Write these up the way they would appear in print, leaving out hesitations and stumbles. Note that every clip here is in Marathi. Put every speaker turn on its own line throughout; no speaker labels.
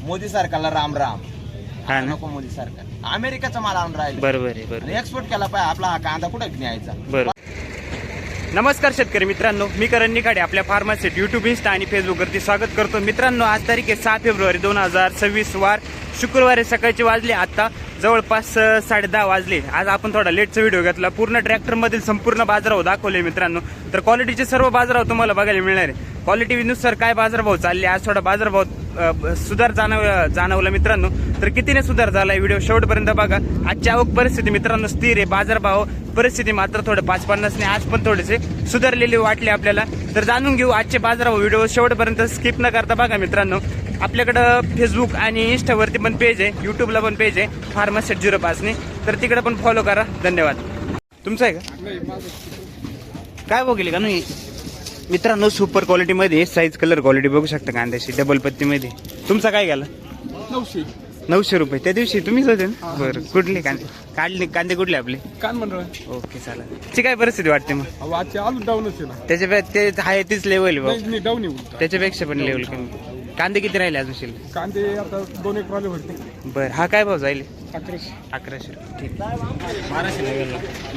मोदी सरकारला राम राम.
हा ना.
नको मोदी सरकार. अमेरिकेचा माल आणून राहिला.
बरोबर आहे, बरोबर.
एक्सपोर्ट केला पाहिजे. आपला हा कांदा कुठे न्यायचा.
बरोबर. नमस्कार शेतकरी मित्रांनो, मी करण निखाडे आपल्या फार्मासिट यूट्यूब, इंस्टा आणि फेसबुकवरती स्वागत करतो. मित्रांनो, आज तारीख आहे 6 फेब्रुवारी 2026 वार शुक्रवारी. सकाळचे वाजले आता जवळपास 10:30 वाजले. आज आपण थोडा लेटचा व्हिडिओ घेतला. पूर्ण ट्रॅक्टरमधील संपूर्ण बाजारभाव दाखवले मित्रांनो. तर क्वालिटीचे सर्व बाजारभाव तुम्हाला बघायला मिळणार आहे. क्वालिटीनुसार काय बाजारभाव चालले, आज थोडा बाजारभाव सुधार जाणवला मित्रांनो. तर कितीने सुधार झालाय व्हिडिओ शेवटपर्यंत बघा. आजची आवक परिस्थिती मित्रांनो स्थिर आहे. बाजारभाव परिस्थिती मात्र थोडं 5-50ने आज पण थोडेसे सुधारलेले वाटले आपल्याला. तर जाणून घेऊ आजचे बाजारभाव. व्हिडिओ शेवटपर्यंत स्किप न करता बघा मित्रांनो. आपल्याकडं फेसबुक आणि इंस्टावरती पण पेज आहे, युट्यूबला पण पेज आहे फार्मासिट 05ने. तर तिकडे पण फॉलो करा. धन्यवाद. तुमचं आहे का? काय बघितले का नाही मित्रांनो? सुपर क्वालिटीमध्ये साईज कलर क्वालिटी बघू शकता कांद्याची डबल पत्तीमध्ये. तुमचा काय गेला? 900 रुपये. त्या दिवशी तुम्हीच होते ना? बरं. कुठले कांदे कांदे कुठले आपले? ओके, चालेल. ची काय परिस्थिती वाटते मग? त्याच्या ते आहे तीच लेवल
डाऊन
त्याच्यापेक्षा पण लेवल कमी. कांदे किती राहिले अजून शिल्लक?
कांदे आता 2-1 राहिले होते.
बरं. हा काय भाव जाईल? 1100. ठीक.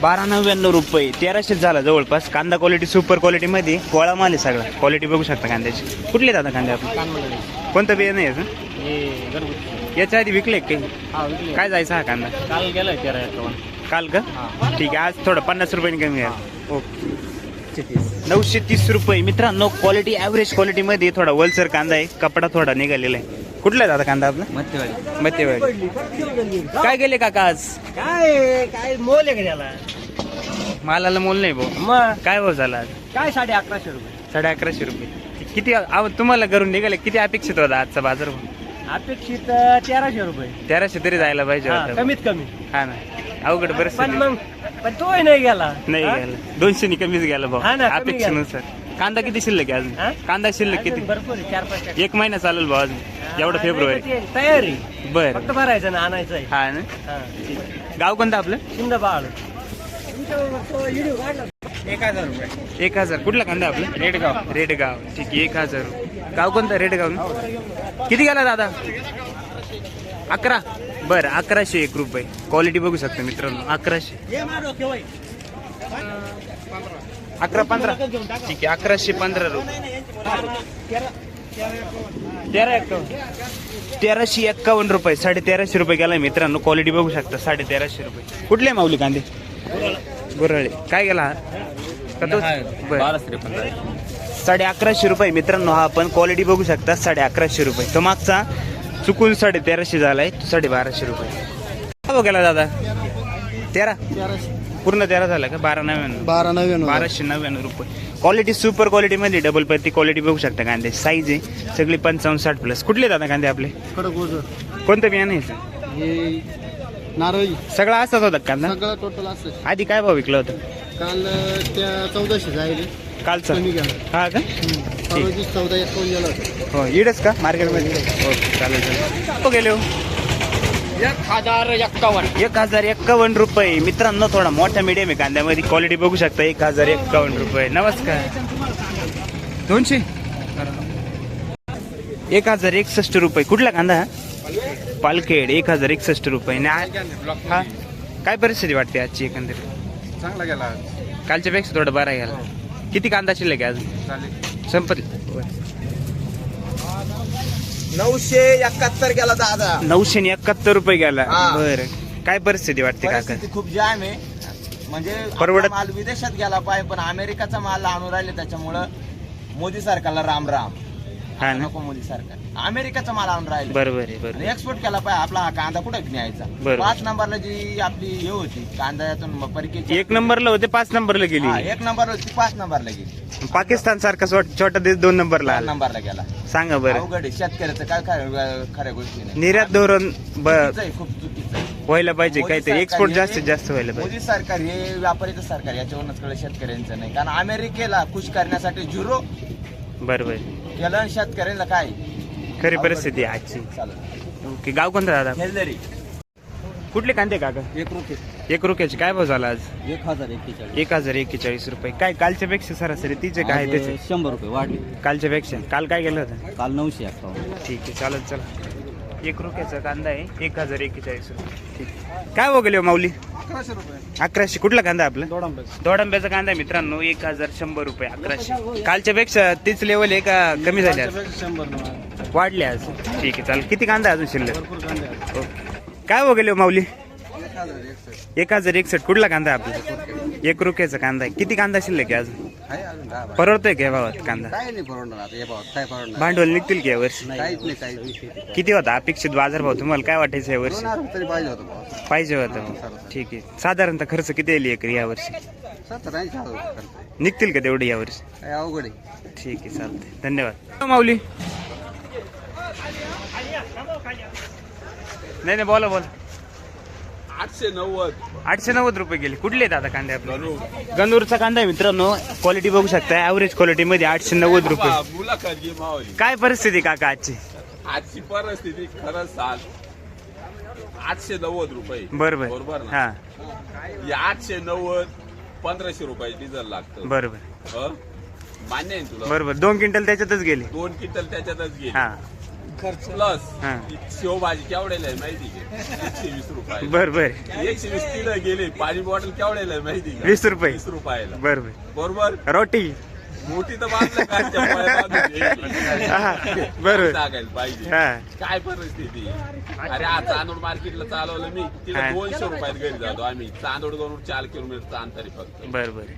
1299 रुपये. 1300 झाला जवळपास. कांदा क्वालिटी सुपर क्वालिटी मध्ये गोळा माल आहे सगळा. क्वालिटी बघू शकता कांद्याची. कुठले दादा कांदे आपण? कोणतं बिया नाही याचं? याच्या आधी विकले काही? काय जायचं हा कांदा?
काल गेलाय 1351.
काल का? ठीक आहे. आज थोडं 50 रुपयांनी कमी आहे. ओके. 930 रुपये. मित्रांनो, क्वालिटी ॲव्हरेज क्वालिटी मध्ये थोडा वलसर कांदा आहे. कपडा थोडा निघालेला आहे. कुठला आहे दादा कांदा आपला? मध्यवाडी. काय गेले काका आज?
काय मोल आहे का त्याला?
मालाला मोल नाही भाऊ.
मग
काय भाव झाला आज?
काय 1150 रुपये.
1150 रुपये. किती तुम्हाला घरून निघाले? किती अपेक्षित होता आजचा बाजार भाव?
अपेक्षित 1300 रुपये.
1300 तरी जायला पाहिजे होता.
कमीत कमी.
हा ना. अवघड बरं.
पण तोही नाही गेला.
नाही गेला. 200 नि कमीच गेला भाऊ
हा ना, कमी
अपेक्षेनुसार. कांदा किती शिल्लक आहे अजून? कांदा शिल्लक किती?
भरपूर 4-5
1 महिना चालेल भाऊ अजून. एवढं फेब्रुवारी
तयारी.
बर.
फक्त भरायचं ना, आणायचं आहे.
हा ना. गाव कोणतं आपलं?
शिंदबाळ.
1000. कुठला कांदा आपला? रेडगाव. ठीक आहे. 1000. गाव कोणतं? रेडगाव ना. किती गेला दादा? 11. बरं. 1101 रुपये. क्वालिटी बघू शकता मित्रांनो. 1100. 11-15. ठीक आहे. 1115 रुपये. 1351 रुपये. 1350 रुपये गेला मित्रांनो. क्वालिटी बघू शकता. 1350 रुपये. कुठले माऊली कांदे? गुरळे. काय गेला? 1150 रुपये मित्रांनो. हा पण क्वालिटी बघू शकता. 1150 रुपये. तो मागचा चुकून 1350 झालाय. 1250 रुपये. काय गेला दादा? 13. पूर्ण 13 झाला का? 1299 रुपये. क्वालिटी सुपर क्वालिटी मध्ये डबल पत्ती क्वालिटी बघू शकता. कांदे साईज आहे सगळी 55-60 प्लस. कुठले दादा कांदे आपले? कोणतं बियाणं आहे?
नारळी.
सगळा असाच होता कांदा?
सगळं टोटल असं.
आधी काय भाव विकला होता?
काल त्या 1400 जाईल.
कालचा? हा का?
14-51 गेला होता.
हो. इडच का मार्केटमध्ये? ओके, चालेल. गेले हो. 1051 रुपये. मित्रांनो, थोडा मोठा मीडियम आहे कांद्यामध्ये. क्वालिटी बघू शकता. 1051 रुपये. नमस्कार. 200. 1061 रुपये. कुठला कांदा? पालखेड. 1061 रुपये. हा. काय परिस्थिती वाटते आजची एकंदरीत?
चांगला गेला.
कालच्या पेक्षा थोडं बरा गेला. किती कांदा शिल्लक आहे अजून? संपत.
971 गेला दादा.
971 रुपये गेला. बरं. काय परिस्थिती वाटते काका?
परिस्थिती खूप जाम आहे. म्हणजे
परवडत-
आपला माल विदेशात गेला पाहिजे, पण अमेरिकाचा माल आणून राहिले. त्याच्यामुळं मोदी सरकारला राम राम.
हा ना.
नको मोदी सरकार. अमेरिकाचा माल आणून राहिले.
बरोबर आहे, बरोबर.
एक्सपोर्ट केला पाहिजे. आपला हा कांदा कुठे न्यायचा.
बरोबर.
5 नंबरला जी आपली हे होती कांद्यातून परकीची.
1 नंबरला होते, 5 नंबरला गेली.
1 नंबर होती, 5 नंबरला गेली.
पाकिस्तान सारखा छोटा देश 2 नंबरला
4
आला.
नंबरला गेला.
सांगा बरं.
अवघड आहे. शेतकऱ्याचं काय खऱ्या गोष्टी नाही.
निर्यात धोरण
चुकीचं आहे, खूप चुकीचं आहे.
व्हायला पाहिजे.
मोदी
काहीतरी
सरकार
एक्सपोर्ट
हे-
जास्तीत जास्त व्हायला पाहिजे.
मोदी सरकार हे व्यापारीचं सरकार. याच्यावरूनच कळलं शेतकऱ्यांचं नाही. कारण अमेरिकेला खुश करण्यासाठी 0
बरोबर.
केलं आणि शेतकऱ्यांना काय
खरी परिस्थिती आहे आजची.
चालेल.
ओके. गाव कोणतं दादा?
हेल्दरी.
कुठले कांदे काका?
1 रुपये.
1 रुपयाचे काय भाव झाला आज?
1041.
1041 रुपये. काय कालच्या पेक्षा सरासरी तिचे काय त्याचे?
100 रुपये वाढले.
कालच्या पेक्षा काल काय गेलं होतं?
काल 951.
ठीक आहे, चालेल. चला. एक रुपयाचा कांदा आहे 1041 रुपये. ठीक. काय हो गेले माऊली?
1100 रुपये.
1100. कुठला कांदा आहे आपला?
दोडांबेस.
दोडांब्याचा कांदा आहे मित्रांनो 1100 रुपये. 1100. कालच्या पेक्षा तीच लेवल आहे का कमी झाली आज?
100
वाढले आज. ठीक आहे चालेल. किती कांदा आहे अजून शिल्लक?
भरपूर कांदे आहेत.
ओके. काय हो गेले माऊली? 1061. कुठला कांदा आहे आपला? 1 रुपयाचा कांदा आहे. किती कांदा शिल्लक आहे अजून? परवडतोय का या भावात कांदा?
काय नाही परवडणार आता या भावात, काय परवडणार?
भांडवल निघतील की यावर्षी?
काहीच नाही, काहीच नाही.
किती होता अपेक्षित बाजारभाव तुम्हाला? काय वाटायचं यावर्षी?
2000 तरी पाहिजे होतं भाव.
पाहिजे होतं. ठीक आहे. साधारणतः खर्च किती येईल एकरी यावर्षी?
70-80 खर्च.
निघतील का तेवढे यावर्षी?
काय अवघड आहे.
ठीक आहे चालतंय. धन्यवाद. माऊली नाही बोला बोला. 890 रुपये गेले. कुठले आहेत आता कांदे आपले? गणूरचा कांदा आहे मित्रांनो. क्वालिटी बघू शकता ऍव्हरेज क्वालिटी मध्ये 890 रुपये.
मुलाखत घे मावली.
काय परिस्थिती काका आजची?
आजची परिस्थिती खरंच सांग 890 रुपये.
बरोबर
बरोबर ना?
हा
या 890 1500 रुपये डिझेल लागतं.
बरोबर
हं? मान्य आहे ना तुला?
बरोबर. 2 क्विंटल त्याच्यातच गेले.
2 क्विंटल त्याच्यातच गेले.
हा
खर्च प्लस
हा.
शेवभाजी केवढ्याला आहे माहिती का? 120 रुपये.
बरोबर
120 किलो गेले. पाणी बॉटल केवढ्याला आहे माहिती का?
20 रुपये.
20 रुपयाला.
बरोबर.
बरोबर.
रोटी
मोठी तर बाजूला काढच्या पोळ्या बांधून घे.
हा, बरोबर
टाकायला पाहिजे.
हा
काय परिस्थिती? अरे आज चांदोड मार्केटला चालवलं मी तिला
हा.
200 रुपयात घरी जातो आम्ही. चांदोड गणूर 4 किलोमीटरचं अंतर आहे फक्त.
बरोबर.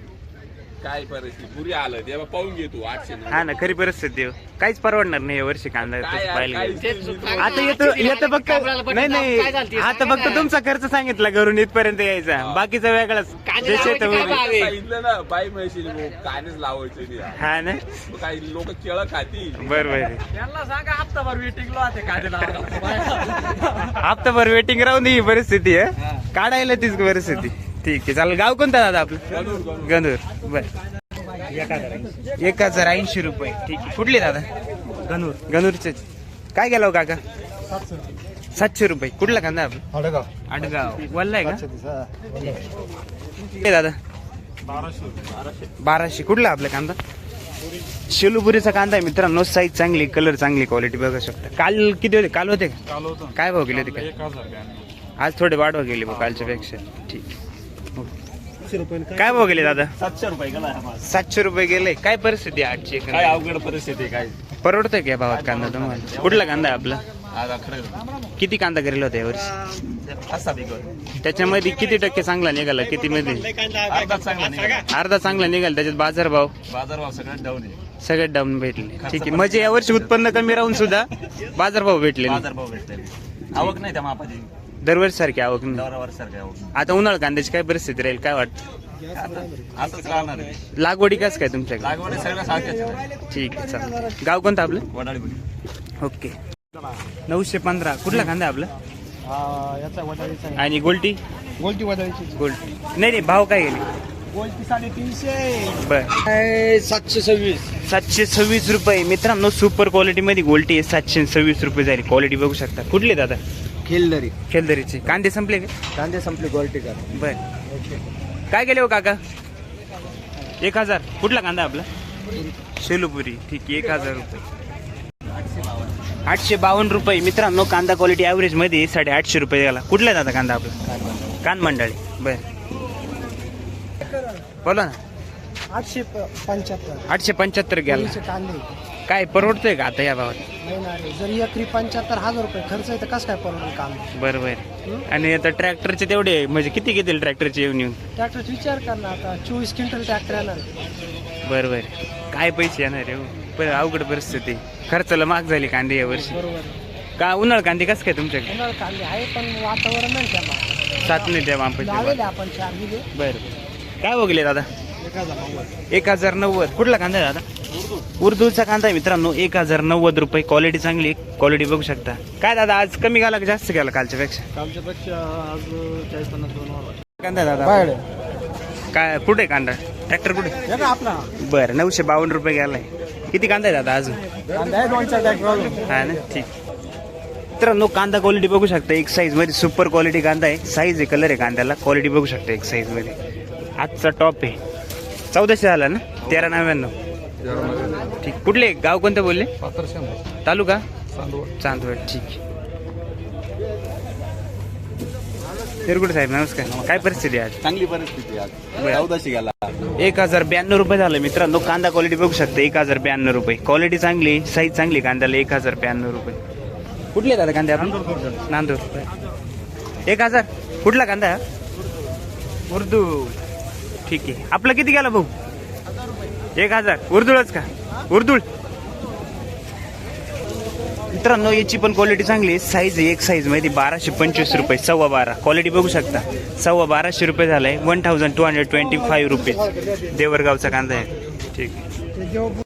काय परिस्थिती पुरी आलं तेव्हा पाहून घेतो 890.
हा ना खरी परिस्थिती आहे. काहीच परवडणार नाही वर्षी कांदा
काय
तसं
यार,
पाहिलं
काहीच
गेलं.
नाही.
आता येतो फक्त नाही आता फक्त तुमचा खर्च सांगितला घरून इथपर्यंत यायचा. बाकीचा वेगळाच जे शेत वगैरे.
सांगितलं ना बाई म्हशीने भाऊ, कायच लावायचं नाही.
हा ना
मग काही लोक केळं खातील.
बरोबर आहे.
त्यांना सांगा हप्ताभर वेटिंगला होते कांदे
हप्ताभर वेटिंग राहून ही परिस्थिती आहे. काढायला तीच परिस्थिती. ठीक आहे चालेल. गाव कोणतं दादा आपलं? गंधूर. बर 1080 रुपये. ठीक आहे. कुठले दादा? गणूरचे. काय गेलो काका? 700 रुपये. कुठला कांदा आपला? आडगाव. वल्ला आहे का? हे दादा 1200. कुठला आपला कांदा? शेलूपुरीचा कांदा आहे मित्रांनो. साईज चांगली, कलर चांगली, क्वालिटी बघू शकता. काल किती होते? काल होते का? काय भाव गेले होते काय? आज थोडे वाढवा गेले भाऊ कालच्या पेक्षा. ठीक. काय भाव गेले दादा?
700 रुपये गेला
700 रुपये गेले. काय परिस्थिती आहे आजची?
काय अवघड परिस्थिती आहे काय
परवडतोय का या भावात कांदा तुम्हाला? कुठला कांदा आहे आपला?
आज अखडे
किती कांदा करेल होता यावर्षी?
असा बिघड
त्याच्यामध्ये किती टक्के चांगला निघाला? किती मध्ये?
अर्धा चांगला निघाला.
अर्धा चांगला निघाला. त्याच्यात बाजारभाव
बाजारभाव सगळ्यात डाऊन आहे.
सगळ्यात डाऊन भेटले. ठीक आहे. म्हणजे यावर्षी उत्पन्न कमी राहून सुद्धा बाजारभाव भेटले नाही.
बाजारभाव भेटले. आवक नाही त्या मापाची.
दरवर्षी सारखी आवक नाही.
दरावर सारखं आवक.
आता उन्हाळा कांद्याची काय परिस्थिती राहील काय वाटतं?
असंच राहणार आहे.
लागवडी कसं काय तुमच्याकडे?
लागवडी सगळ्या सारख्याच आहे.
ठीक आहे चालेल. गाव कोणतं आपलं?
वडाळी.
ओके. 915. कुठला कांदा आहे आपला?
याचा वडाळीचा आहे.
आणि गोल्टी?
गोलटी वडाळीची.
गोल्टी नाही भाव काय गेले?
गोलटी 350.
बर
726.
726 रुपये. मित्रांनो सुपर क्वालिटी मध्ये गोल्टी आहे. 726 रुपये झाली. क्वालिटी बघू शकता. कुठले दादा?
खेलदरी.
खेलदरीचे. कांदे संपले का?
कांदे संपले. गोलटी का?
बर काय गेले हो काका? 1000. कुठला कांदा आपला? शेलूपुरी. ठीक आहे. 1000 रुपये. 852 रुपये. मित्रांनो कांदा क्वालिटी ॲव्हरेज मध्ये 850 रुपये गेला. कुठला दादा कांदा आपला? कान मंडळी. बर बोला ना.
875.
875 गेला.
कांदे
काय परवडतोय का आता या भावात?
नाही ना रे. जर एकरी 75,000 रुपये खर्च आहे तर कसं काय परवडेल काम?
बरोबर. आणि आता ट्रॅक्टरचे तेवढे म्हणजे किती घेतील ट्रॅक्टरचे येऊन?
ट्रॅक्टरचा विचार कर ना आता. 24 क्विंटल ट्रॅक्टर येणार.
बरोबर. काय पैसे येणार रे हो? पण अवघड परिस्थिती. खर्चाला महाग झाली कांदे यावर्षी.
बरोबर.
का उन्हाळ कांदे कसं काय तुमच्याकडे?
उन्हाळ कांदे आहे पण वातावरण नाही त्याला.
साथ नाही त्या मापाचे.
लावलेले आपण 4 बिघे.
बरं काय बघले दादा? 1090. कुठला कांदा आहे दादा? उर्दूचा कांदा आहे मित्रांनो. 1090 रुपये. क्वालिटी चांगली. क्वालिटी बघू शकता. काय दादा आज कमी गेला का जास्त गेला कालच्या पेक्षा?
कालच्यापेक्षा आज 40-50 दोन
कांदा आहे दादा? काय कुठे कांदा? ट्रॅक्टर कुठे?
आपला
बरं 952 रुपये गेलाय. किती कांदा आहे दादा अजून?
कांदा आहे 2-4 ट्रॅक्टर.
हा ना. ठीक. मित्रांनो कांदा क्वालिटी बघू शकता. एक साईज मध्ये सुपर क्वालिटी कांदा आहे. साईज आहे, कलर आहे कांद्याला. क्वालिटी बघू शकता एक साईज मध्ये. आजचा टॉप आहे. 1400 झाला ना? 1399. ठीक. कुठले गाव कोणतं बोलले? तालुका चांदवड. ठीक. निरगुडे साहेब नमस्कार. काय परिस्थिती आहे आज?
चांगली परिस्थिती आज 1400 गेला.
1092 रुपये झालं मित्रांनो. कांदा क्वालिटी बघू शकता 1092 रुपये. क्वालिटी चांगली, साईज चांगली कांद्याला. 1092 रुपये. कुठले दादा कांदे आपण? नांदूर. 1000. कुठला कांदा? उर्दू. ठीक आहे. आपलं किती गेला भाऊ? 1000. उर्दूळच का? उर्दूळ. मित्रांनो याची पण क्वालिटी चांगली आहे. साईज एक साईज मध्ये 1225 रुपये. 12.25 क्वालिटी बघू शकता. 1250 रुपये झालाय. 1225 रुपीज. देवरगावचा कांदा आहे. ठीक आहे.